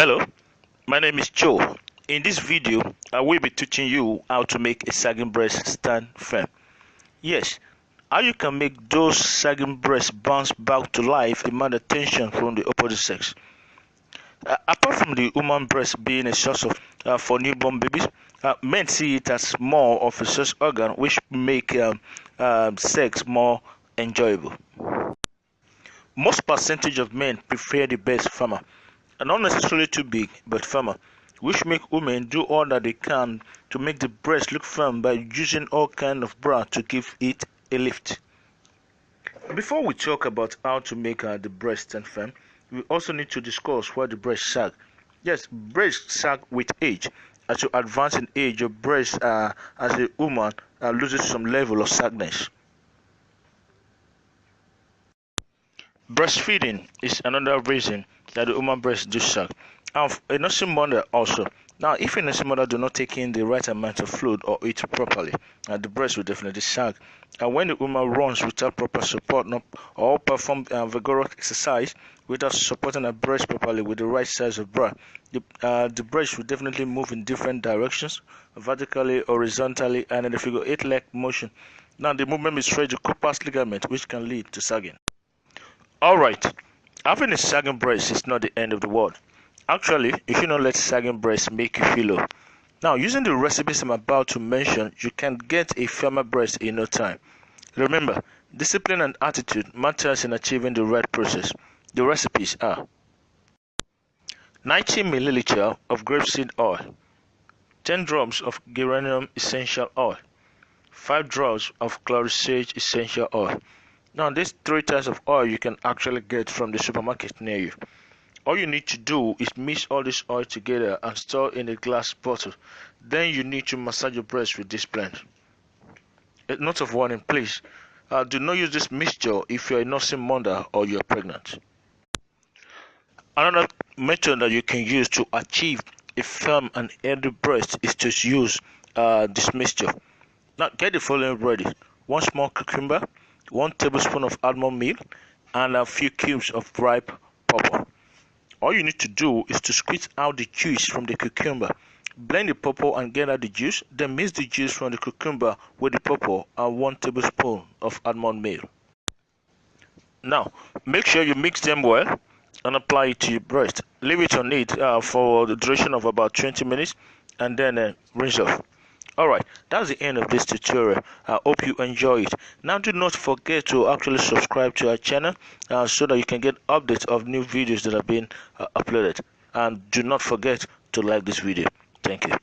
Hello, my name is Joe. In this video, I will be teaching you how to make a sagging breast stand firm. Yes, how you can make those sagging breasts bounce back to life demand attention from the opposite sex. Apart from the human breast being a source of for newborn babies, men see it as more of a sex organ which make sex more enjoyable. Most percentage of men prefer the breast firmer, and not necessarily too big, but firmer, which make women do all that they can to make the breast look firm by using all kind of bra to give it a lift. Before we talk about how to make the breast stand firm, we also need to discuss why the breast sag. Yes, breast sag with age. As you advance in age, your breast as a woman loses some level of sagness. Breastfeeding is another reason that the woman breast do sag. And a nursing mother also. Now, if a nursing mother do not take in the right amount of fluid or eat properly, the breast will definitely sag. And when the woman runs without proper support or perform vigorous exercise without supporting her breast properly with the right size of bra, the breast will definitely move in different directions, vertically, horizontally, and in the figure 8 leg motion. Now, the movement will stretch the corpus ligament, which can lead to sagging. Alright, having a sagging breast is not the end of the world. Actually, you should not let sagging breast make you feel low. Now, using the recipes I'm about to mention, you can get a firmer breast in no time. Remember, discipline and attitude matters in achieving the right process. The recipes are 90 ml of grapeseed oil, 10 drops of geranium essential oil, 5 drops of chlorosage essential oil. Now, these 3 types of oil you can actually get from the supermarket near you. All you need to do is mix all this oil together and store in a glass bottle. Then you need to massage your breast with this blend. A note of warning, please. Do not use this mixture if you are a nursing mother or you are pregnant. Another method that you can use to achieve a firm and healthy breast is to use this mixture. Now, get the following ready: 1 small cucumber, 1 tablespoon of almond milk, and a few cubes of ripe pawpaw. All you need to do is to squeeze out the juice from the cucumber. Blend the pawpaw and get out the juice, then mix the juice from the cucumber with the pawpaw and 1 tablespoon of almond milk. Now, make sure you mix them well and apply it to your breast. Leave it on it for the duration of about 20 minutes and then rinse off. Alright, that's the end of this tutorial. I hope you enjoy it. Now, do not forget to actually subscribe to our channel so that you can get updates of new videos that have been uploaded. And do not forget to like this video. Thank you.